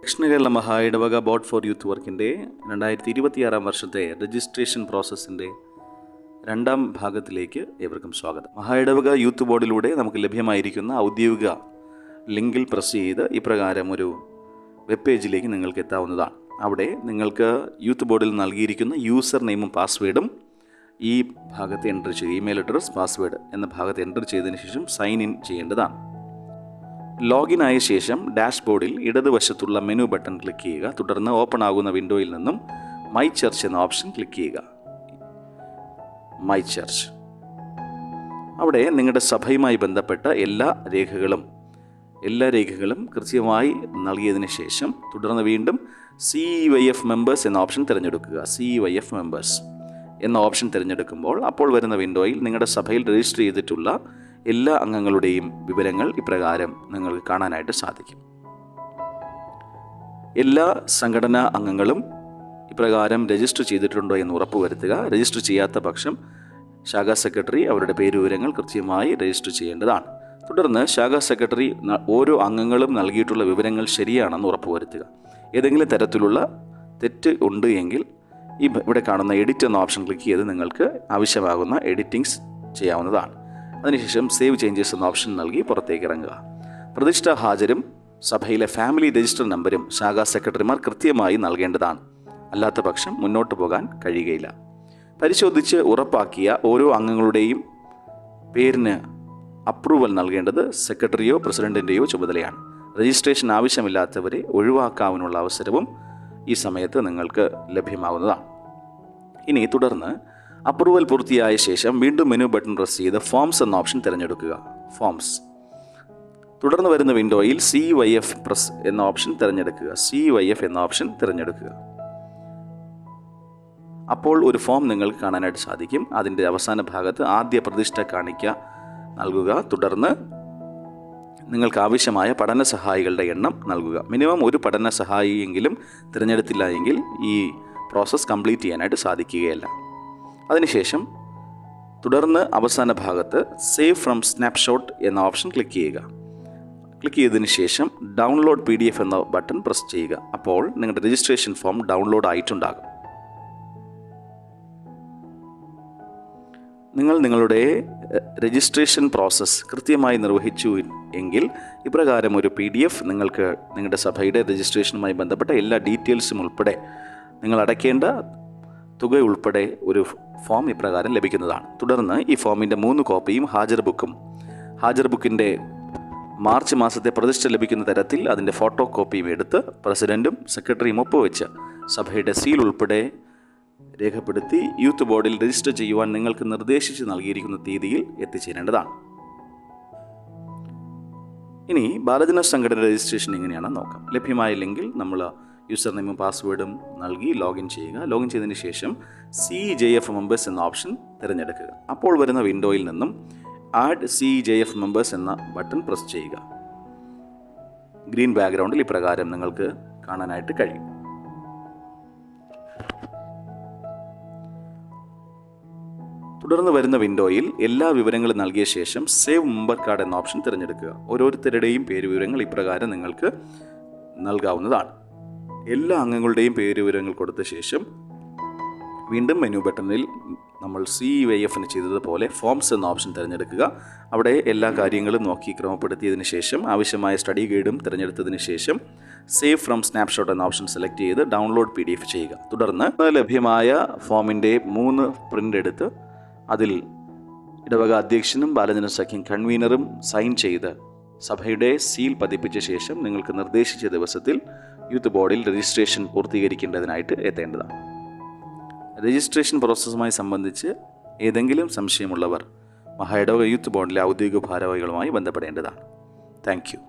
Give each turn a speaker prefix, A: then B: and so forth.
A: ദക്ഷിണ Kerala മഹായിടവക board for youth വർക്കിൻ്റെ 2026 വർഷത്തെ രജിസ്ട്രേഷൻ പ്രോസസ്സിൻ്റെ രണ്ടാം ഭാഗത്തിലേക്ക് ഏവർക്കും സ്വാഗതം. മഹായിടവക യൂത്ത് ബോർഡിലൂടെ നമുക്ക് ലഭ്യമായിരിക്കുന്ന ഔദ്യോഗിക ലിങ്കിൽ പ്രസ് ചെയ്ത് ഇപ്രകാരം ഒരു വെബ് പേജിലേക്ക് നിങ്ങൾക്ക് എത്താവുന്നതാണ്. അവിടെ നിങ്ങൾക്ക് യൂത്ത് ബോർഡിൽ നൽകിയിരിക്കുന്ന യൂസർ നെയിമും പാസ്വേഡും ഈ ഭാഗത്ത് എൻ്റർ ചെയ്യുക. ഇമെയിൽ അഡ്രസ്, പാസ്വേഡ് എന്ന ഭാഗത്ത് എൻ്റർ ചെയ്തതിന് ശേഷം സൈൻ ഇൻ ചെയ്യേണ്ടതാണ്. ലോഗിൻ ആയ ശേഷം ഡാഷ്ബോർഡിൽ ഇടതുവശത്തുള്ള മെനു ബട്ടൺ ക്ലിക്ക് ചെയ്യുക. തുടർന്ന് ഓപ്പൺ ആകുന്ന വിൻഡോയിൽ നിന്നും മൈ ചർച്ച് എന്ന ഓപ്ഷൻ ക്ലിക്ക് ചെയ്യുക. മൈ ചർച്ച്, അവിടെ നിങ്ങളുടെ സഭയുമായി ബന്ധപ്പെട്ട എല്ലാ രേഖകളും കൃത്യമായി നൽകിയതിന് ശേഷം തുടർന്ന് വീണ്ടും CYF മെമ്പേഴ്സ് എന്ന ഓപ്ഷൻ തിരഞ്ഞെടുക്കുക. CYF മെമ്പേഴ്സ് എന്ന ഓപ്ഷൻ തിരഞ്ഞെടുക്കുമ്പോൾ അപ്പോൾ വരുന്ന വിൻഡോയിൽ നിങ്ങളുടെ സഭയിൽ രജിസ്റ്റർ ചെയ്തിട്ടുള്ള എല്ലാ അംഗങ്ങളുടെയും വിവരങ്ങൾ ഇപ്രകാരം നിങ്ങൾക്ക് കാണാനായിട്ട് സാധിക്കും. എല്ലാ സംഘടനാ അംഗങ്ങളും ഇപ്രകാരം രജിസ്റ്റർ ചെയ്തിട്ടുണ്ടോ എന്ന് ഉറപ്പുവരുത്തുക. രജിസ്റ്റർ ചെയ്യാത്ത പക്ഷം ശാഖാ സെക്രട്ടറി അവരുടെ പേരുവിവരങ്ങൾ കൃത്യമായി രജിസ്റ്റർ ചെയ്യേണ്ടതാണ്. തുടർന്ന് ശാഖാ സെക്രട്ടറി ഓരോ അംഗങ്ങളും നൽകിയിട്ടുള്ള വിവരങ്ങൾ ശരിയാണെന്ന് ഉറപ്പുവരുത്തുക. ഏതെങ്കിലും തരത്തിലുള്ള തെറ്റ് ഉണ്ട് എങ്കിൽ ഇവിടെ കാണുന്ന എഡിറ്റ് എന്ന ഓപ്ഷൻ ക്ലിക്ക് ചെയ്ത് നിങ്ങൾക്ക് ആവശ്യമാകുന്ന എഡിറ്റിങ്സ് ചെയ്യാവുന്നതാണ്. അതിനുശേഷം സേവ് ചേഞ്ചസ് എന്ന ഓപ്ഷൻ നൽകി പുറത്തേക്ക് ഇറങ്ങുക. പ്രതിഷ്ഠാ ഹാജരും സഭയിലെ ഫാമിലി രജിസ്റ്റർ നമ്പരും ശാഖാ സെക്രട്ടറിമാർ കൃത്യമായി നൽകേണ്ടതാണ്. അല്ലാത്ത പക്ഷം മുന്നോട്ട് പോകാൻ കഴിയുകയില്ല. പരിശോധിച്ച് ഉറപ്പാക്കിയ ഓരോ അംഗങ്ങളുടെയും പേരിന് അപ്രൂവൽ നൽകേണ്ടത് സെക്രട്ടറിയോ പ്രസിഡന്റിൻ്റെയോ ചുമതലയാണ്. രജിസ്ട്രേഷൻ ആവശ്യമില്ലാത്തവരെ ഒഴിവാക്കാനുള്ള അവസരവും ഈ സമയത്ത് നിങ്ങൾക്ക് ലഭ്യമാകുന്നതാണ്. ഇനി തുടർന്ന് അപ്രൂവൽ പൂർത്തിയായ ശേഷം വീണ്ടും മെനു ബട്ടൺ പ്രസ് ചെയ്ത് ഫോംസ് എന്ന ഓപ്ഷൻ തിരഞ്ഞെടുക്കുക. ഫോംസ്, തുടർന്ന് വരുന്ന വിൻഡോയിൽ CYF പ്രസ് എന്ന ഓപ്ഷൻ തിരഞ്ഞെടുക്കുക. CYF എന്ന ഓപ്ഷൻ തിരഞ്ഞെടുക്കുക. അപ്പോൾ ഒരു ഫോം നിങ്ങൾക്ക് കാണാനായിട്ട് സാധിക്കും. അതിൻ്റെ അവസാന ഭാഗത്ത് ആദ്യ പ്രതിഷ്ഠ കാണിക്ക നൽകുക. തുടർന്ന് നിങ്ങൾക്ക് ആവശ്യമായ പഠന സഹായികളുടെ എണ്ണം നൽകുക. മിനിമം ഒരു പഠന സഹായിയെങ്കിലും തിരഞ്ഞെടുത്തില്ല എങ്കിൽ ഈ പ്രോസസ്സ് കംപ്ലീറ്റ് ചെയ്യാനായിട്ട് സാധിക്കുകയില്ല. അതിനുശേഷം തുടർന്ന് അവസാന ഭാഗത്ത് സേവ് ഫ്രം സ്നാപ്ഷോട്ട് എന്ന ഓപ്ഷൻ ക്ലിക്ക് ചെയ്യുക. ക്ലിക്ക് ചെയ്തതിന് ശേഷം ഡൗൺലോഡ് PDF എന്ന ബട്ടൺ പ്രസ് ചെയ്യുക. അപ്പോൾ നിങ്ങളുടെ രജിസ്ട്രേഷൻ ഫോം ഡൗൺലോഡ് ആയിട്ടുണ്ടാകും. നിങ്ങൾ നിങ്ങളുടെ രജിസ്ട്രേഷൻ പ്രോസസ്സ് കൃത്യമായി നിർവഹിച്ചു എങ്കിൽ ഇപ്രകാരം ഒരു PDF നിങ്ങൾക്ക് നിങ്ങളുടെ സഭയുടെ രജിസ്ട്രേഷനുമായി ബന്ധപ്പെട്ട എല്ലാ ഡീറ്റെയിൽസും ഉൾപ്പെടെ നിങ്ങൾ അടയ്ക്കേണ്ട തുക ഉൾപ്പെടെ ഒരു ഫോം ഇപ്രകാരം ലഭിക്കുന്നതാണ്. തുടർന്ന് ഈ ഫോമിൻ്റെ 3 കോപ്പിയും ഹാജർ ബുക്കിൻ്റെ മാർച്ച് മാസത്തെ പ്രതിഷ്ഠ ലഭിക്കുന്ന തരത്തിൽ അതിൻ്റെ ഫോട്ടോ കോപ്പിയും എടുത്ത് പ്രസിഡൻറ്റും സെക്രട്ടറിയും ഒപ്പുവെച്ച് സഭയുടെ സീൽ ഉൾപ്പെടെ രേഖപ്പെടുത്തി യൂത്ത് ബോർഡിൽ രജിസ്റ്റർ ചെയ്യുവാൻ നിങ്ങൾക്ക് നിർദ്ദേശിച്ച് നൽകിയിരിക്കുന്ന തീയതിയിൽ എത്തിച്ചേരേണ്ടതാണ്. ഇനി ബാലജന സംഘടന രജിസ്ട്രേഷൻ എങ്ങനെയാണെന്ന് നോക്കാം. ലഭ്യമായില്ലെങ്കിൽ നമ്മൾ യൂസർ നെയിമും പാസ്വേഡും നൽകി ലോഗിൻ ചെയ്യുക. ലോഗിൻ ചെയ്തതിന് ശേഷം CJF മെമ്പേഴ്സ് എന്ന ഓപ്ഷൻ തിരഞ്ഞെടുക്കുക. അപ്പോൾ വരുന്ന വിൻഡോയിൽ നിന്നും ആഡ് CJF മെമ്പേഴ്സ് എന്ന ബട്ടൺ പ്രസ് ചെയ്യുക. ഗ്രീൻ ബാക്ക്ഗ്രൗണ്ടിൽ ഇപ്രകാരം നിങ്ങൾക്ക് കാണാനായിട്ട് കഴിയും. തുടർന്ന് വരുന്ന വിൻഡോയിൽ എല്ലാ വിവരങ്ങളും നൽകിയ ശേഷം സേവ് മെമ്പർ കാർഡ് എന്ന ഓപ്ഷൻ തിരഞ്ഞെടുക്കുക. ഓരോരുത്തരുടെയും പേരുവിവരങ്ങൾ ഇപ്രകാരം നിങ്ങൾക്ക് നൽകാവുന്നതാണ്. എല്ലാ അംഗങ്ങളുടെയും പേരുവിവരങ്ങൾ കൊടുത്ത ശേഷം വീണ്ടും മെനു ബട്ടണിൽ നമ്മൾ CYFന് ചെയ്തതുപോലെ ഫോംസ് എന്ന ഓപ്ഷൻ തിരഞ്ഞെടുക്കുക. അവിടെ എല്ലാ കാര്യങ്ങളും നോക്കി ക്രമപ്പെടുത്തിയതിന് ശേഷം ആവശ്യമായ സ്റ്റഡി ഗൈഡും തിരഞ്ഞെടുത്തതിന് ശേഷം സേവ് ഫ്രം സ്നാപ്ഷോട്ട് എന്ന ഓപ്ഷൻ സെലക്ട് ചെയ്ത് ഡൗൺലോഡ് PDF ചെയ്യുക. തുടർന്ന് ലഭ്യമായ ഫോമിൻ്റെ 3 പ്രിൻ്റ് എടുത്ത് അതിൽ ഇടവക അധ്യക്ഷനും ബാലജന സഖ്യം കൺവീനറും സൈൻ ചെയ്ത് സഭയുടെ സീൽ പതിപ്പിച്ച ശേഷം നിങ്ങൾക്ക് നിർദ്ദേശിച്ച ദിവസത്തിൽ യൂത്ത് ബോർഡിൽ രജിസ്ട്രേഷൻ പൂർത്തീകരിക്കേണ്ടതിനായിട്ട് എത്തേണ്ടതാണ്. രജിസ്ട്രേഷൻ പ്രോസസ്സുമായി സംബന്ധിച്ച് ഏതെങ്കിലും സംശയമുള്ളവർ മഹായിടവക യൂത്ത് ബോർഡിലെ ഔദ്യോഗിക ഭാരവാഹികളുമായി ബന്ധപ്പെടേണ്ടതാണ്. Thank you.